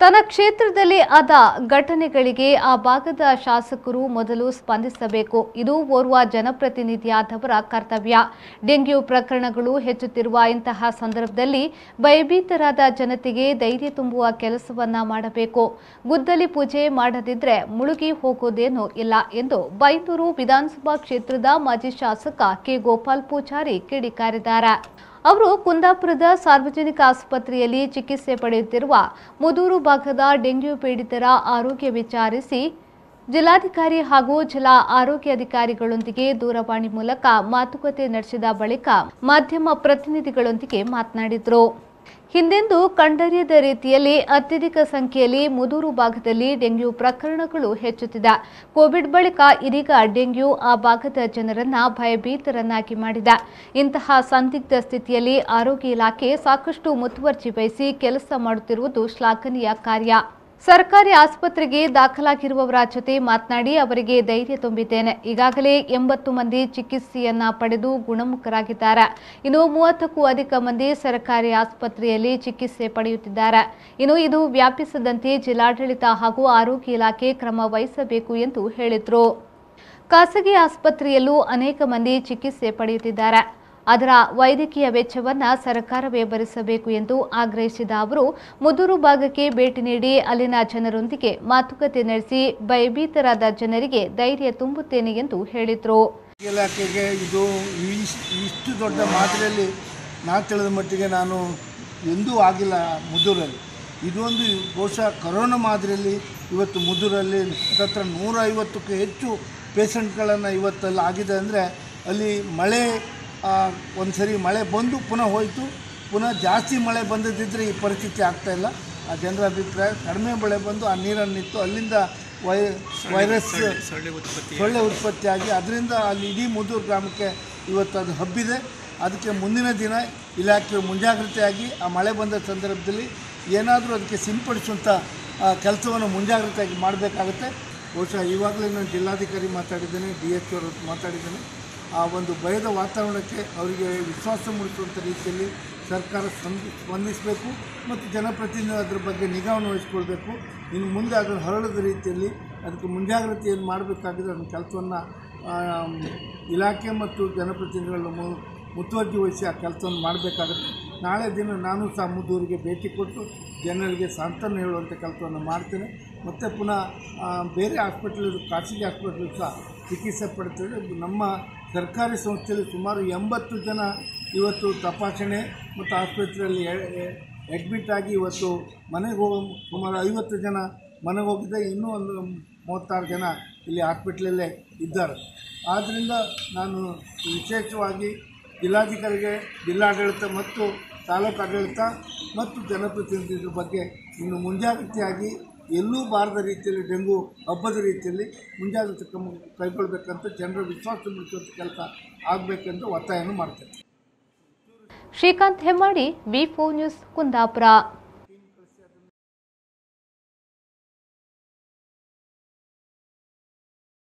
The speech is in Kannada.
ತನ್ನ ಕ್ಷೇತ್ರದಲ್ಲಿ ಆದ ಘಟನೆಗಳಿಗೆ ಆ ಭಾಗದ ಶಾಸಕರು ಮೊದಲು ಸ್ಪಂದಿಸಬೇಕು. ಇದು ಓರ್ವ ಜನಪ್ರತಿನಿಧಿಯಾದವರ ಕರ್ತವ್ಯ. ಡೆಂಗ್ಯೂ ಪ್ರಕರಣಗಳು ಹೆಚ್ಚುತ್ತಿರುವ ಇಂತಹ ಸಂದರ್ಭದಲ್ಲಿ ಭಯಭೀತರಾದ ಜನತೆಗೆ ಧೈರ್ಯ ತುಂಬುವ ಕೆಲಸವನ್ನ ಮಾಡಬೇಕು. ಗುದ್ದಲಿ ಪೂಜೆ ಮಾಡದಿದ್ರೆ ಮುಳುಗಿ ಹೋಗೋದೇನೂ ಇಲ್ಲ ಎಂದು ಬೈಂದೂರು ವಿಧಾನಸಭಾ ಕ್ಷೇತ್ರದ ಮಾಜಿ ಶಾಸಕ ಕೆ ಗೋಪಾಲ್ ಪೂಜಾರಿ ಕಿಡಿಕಾರಿದ್ದಾರೆ. ಅವರು ಕುಂದಾಪುರದ ಸಾರ್ವಜನಿಕ ಆಸ್ಪತ್ರೆಯಲ್ಲಿ ಚಿಕಿತ್ಸೆ ಪಡೆಯುತ್ತಿರುವ ಮುದೂರು ಭಾಗದ ಡೆಂಗ್ಯೂ ಪೀಡಿತರ ಆರೋಗ್ಯ ವಿಚಾರಿಸಿ ಜಿಲ್ಲಾಧಿಕಾರಿ ಹಾಗೂ ಜಿಲ್ಲಾ ಆರೋಗ್ಯಾಧಿಕಾರಿಗಳೊಂದಿಗೆ ದೂರವಾಣಿ ಮೂಲಕ ಮಾತುಕತೆ ನಡೆಸಿದ ಬಳಿಕ ಮಾಧ್ಯಮ ಪ್ರತಿನಿಧಿಗಳೊಂದಿಗೆ ಮಾತನಾಡಿದರು. ಹಿಂದೆಂದೂ ಕಂಡರಿಯದ ರೀತಿಯಲ್ಲಿ ಅತ್ಯಧಿಕ ಸಂಖ್ಯೆಯಲ್ಲಿ ಮುದೂರು ಭಾಗದಲ್ಲಿ ಡೆಂಗ್ಯೂ ಪ್ರಕರಣಗಳು ಹೆಚ್ಚುತ್ತಿದೆ. ಕೋವಿಡ್ ಬಳಿಕ ಇದೀಗ ಡೆಂಗ್ಯೂ ಆ ಭಾಗದ ಜನರನ್ನ ಭಯಭೀತರನ್ನಾಗಿ ಮಾಡಿದೆ. ಇಂತಹ ಸಂದಿಗ್ಧ ಸ್ಥಿತಿಯಲ್ಲಿ ಆರೋಗ್ಯ ಇಲಾಖೆ ಸಾಕಷ್ಟು ಮುತುವರ್ಜಿ ವಹಿಸಿ ಕೆಲಸ ಮಾಡುತ್ತಿರುವುದು ಶ್ಲಾಘನೀಯ ಕಾರ್ಯ. ಸರ್ಕಾರಿ ಆಸ್ಪತ್ರೆಗೆ ದಾಖಲಾಗಿರುವವರ ಜೊತೆ ಮಾತನಾಡಿ ಅವರಿಗೆ ಧೈರ್ಯ ತುಂಬಿದ್ದೇನೆ. ಈಗಾಗಲೇ 80 ಮಂದಿ ಚಿಕಿತ್ಸೆಯನ್ನ ಪಡೆದು ಗುಣಮುಖರಾಗಿದ್ದಾರೆ. ಇನ್ನು 30ಕ್ಕೂ ಅಧಿಕ ಮಂದಿ ಸರ್ಕಾರಿ ಆಸ್ಪತ್ರೆಯಲ್ಲಿ ಚಿಕಿತ್ಸೆ ಪಡೆಯುತ್ತಿದ್ದಾರೆ. ಇನ್ನು ಇದು ವ್ಯಾಪಿಸದಂತೆ ಜಿಲ್ಲಾಡಳಿತ ಹಾಗೂ ಆರೋಗ್ಯ ಇಲಾಖೆ ಕ್ರಮ ವಹಿಸಬೇಕು ಎಂದು ಹೇಳಿದರು. ಖಾಸಗಿ ಆಸ್ಪತ್ರೆಯಲ್ಲೂ ಅನೇಕ ಮಂದಿ ಚಿಕಿತ್ಸೆ ಪಡೆಯುತ್ತಿದ್ದಾರೆ. ಅದರ ವೈದ್ಯಕೀಯ ವೆಚ್ಚವನ್ನು ಸರ್ಕಾರವೇ ಭರಿಸಬೇಕು ಎಂದು ಆಗ್ರಹಿಸಿದ ಅವರು ಮುದೂರು ಭಾಗಕ್ಕೆ ಭೇಟಿ ನೀಡಿ ಅಲ್ಲಿನ ಜನರೊಂದಿಗೆ ಮಾತುಕತೆ ನಡೆಸಿ ಭಯಭೀತರಾದ ಜನರಿಗೆ ಧೈರ್ಯ ತುಂಬುತ್ತೇನೆ ಎಂದು ಹೇಳಿದರು. ಇಲಾಖೆಗೆ ಇದು ಇಷ್ಟು ದೊಡ್ಡ ಮಾದರಿಯಲ್ಲಿ ನಾನು ತಿಳಿದ ಮಟ್ಟಿಗೆ ನಾನು ಎಂದೂ ಆಗಿಲ್ಲ ಮುದೂರಲ್ಲಿ. ಇದೊಂದು ಬಹುಶಃ ಕೊರೋನಾ ಮಾದರಿಯಲ್ಲಿ ಇವತ್ತು ಮುದೂರಲ್ಲಿ ಹತ್ರ 150ಕ್ಕೂ ಹೆಚ್ಚು ಪೇಷಂಟ್ಗಳನ್ನು ಇವತ್ತಲ್ಲಿ ಆಗಿದೆ. ಅಂದರೆ ಅಲ್ಲಿ ಮಳೆ ಒಂದು ಸರಿ ಮಳೆ ಬಂದು ಪುನಃ ಹೋಯಿತು, ಪುನಃ ಜಾಸ್ತಿ ಮಳೆ ಬಂದಿದ್ದರೆ ಈ ಪರಿಸ್ಥಿತಿ ಆಗ್ತಾಯಿಲ್ಲ. ಆ ಜನರ ಅಭಿಪ್ರಾಯ ಕಡಿಮೆ ಮಳೆ ಬಂದು ಆ ನೀರನ್ನು ನಿಂತು ಅಲ್ಲಿಂದ ವೈರಸ್ ಸೊಳ್ಳೆ ಉತ್ಪತ್ತಿಯಾಗಿ ಅದರಿಂದ ಅಲ್ಲಿ ಇಡೀ ಮುದೂರು ಗ್ರಾಮಕ್ಕೆ ಇವತ್ತು ಅದು ಹಬ್ಬಿದೆ. ಅದಕ್ಕೆ ಮುಂದಿನ ದಿನ ಇಲಾಖೆ ಮುಂಜಾಗ್ರತೆಯಾಗಿ ಆ ಮಳೆ ಬಂದ ಸಂದರ್ಭದಲ್ಲಿ ಏನಾದರೂ ಅದಕ್ಕೆ ಸಿಂಪಡಿಸುವಂಥ ಕೆಲಸವನ್ನು ಮುಂಜಾಗ್ರತೆಯಾಗಿ ಮಾಡಬೇಕಾಗುತ್ತೆ. ಬಹುಶಃ ಇವಾಗಲೇ ನಾನು ಜಿಲ್ಲಾಧಿಕಾರಿ ಮಾತಾಡಿದ್ದೇನೆ, DHO ಅವರು ಮಾತಾಡಿದ್ದೇನೆ. ಆ ಒಂದು ಭಯದ ವಾತಾವರಣಕ್ಕೆ ಅವರಿಗೆ ವಿಶ್ವಾಸ ಮೂಡಿಸುವಂಥ ರೀತಿಯಲ್ಲಿ ಸರ್ಕಾರ ಸ್ಪಂದಿಸಬೇಕು ಮತ್ತು ಜನಪ್ರತಿನಿಧಿಗಳು ಅದರ ಬಗ್ಗೆ ನಿಗಾವನ್ನು ವಹಿಸ್ಕೊಳ್ಬೇಕು. ಇನ್ನು ಮುಂದೆ ಅದನ್ನು ಹರಡದ ರೀತಿಯಲ್ಲಿ ಅದಕ್ಕೆ ಮುಂಜಾಗ್ರತೆಯನ್ನು ಮಾಡಬೇಕಾಗಿದೆ. ಅದನ್ನ ಕೆಲಸವನ್ನು ಇಲಾಖೆ ಮತ್ತು ಜನಪ್ರತಿನಿಧಿಗಳು ಮುತುವರ್ಜಿ ವಹಿಸಿ ಆ ಕೆಲಸವನ್ನು ಮಾಡಬೇಕಾಗುತ್ತೆ. ನಾಳೆ ದಿನ ನಾನು ಸಹ ಮುದೂರಿಗೆ ಭೇಟಿ ಕೊಟ್ಟು ಜನರಿಗೆ ಸಾಂತ್ವನ ಹೇಳುವಂಥ ಕೆಲಸವನ್ನು ಮಾಡ್ತೇನೆ. ಮತ್ತು ಪುನಃ ಬೇರೆ ಹಾಸ್ಪಿಟಲ್ ಖಾಸಗಿ ಹಾಸ್ಪಿಟಲ್ ಸಹ ಚಿಕಿತ್ಸೆ ಪಡ್ತೇವೆ. ನಮ್ಮ ಸರ್ಕಾರಿ ಸಂಸ್ಥೆಯಲ್ಲಿ ಸುಮಾರು 80 ಜನ ಇವತ್ತು ತಪಾಸಣೆ ಮತ್ತು ಆಸ್ಪತ್ರೆಯಲ್ಲಿ ಅಡ್ಮಿಟ್ ಆಗಿ ಇವತ್ತು ಮನೆಗೆ ಹೋಗೋ ಸುಮಾರು 50 ಜನ ಮನೆಗೆ ಹೋಗಿದೆ. ಇನ್ನೂ ಒಂದು 36 ಜನ ಇಲ್ಲಿ ಹಾಸ್ಪಿಟ್ಲಲ್ಲೇ ಇದ್ದಾರೆ. ಆದ್ದರಿಂದ ನಾನು ವಿಶೇಷವಾಗಿ ಜಿಲ್ಲಾಧಿಕಾರಿಗೆ, ಜಿಲ್ಲಾಡಳಿತ ಮತ್ತು ತಾಲೂಕು ಆಡಳಿತ ಮತ್ತು ಜನಪ್ರತಿನಿಧಿಗಳ ಬಗ್ಗೆ ಇನ್ನು ಮುಂಜಾಗ್ರತೆಯಾಗಿ ಎಲ್ಲೂ ಬಾರದ ರೀತಿಯಲ್ಲಿ ಡೆಂಗು ಹಬ್ಬದ ರೀತಿಯಲ್ಲಿ ಮುಂಜಾಗ್ರತೆ ಕ್ರಮ ಕೈಗೊಳ್ಳಬೇಕಂತ ಜನರ ವಿಶ್ವಾಸ ಮೂಡಿಸುವಂಥ ಕೆಲಸ ಆಗಬೇಕೆಂದು ಒತ್ತಾಯವನ್ನು ಮಾಡ್ತೇನೆ. Srikanth Hemmadi, V4 news, Kundapura.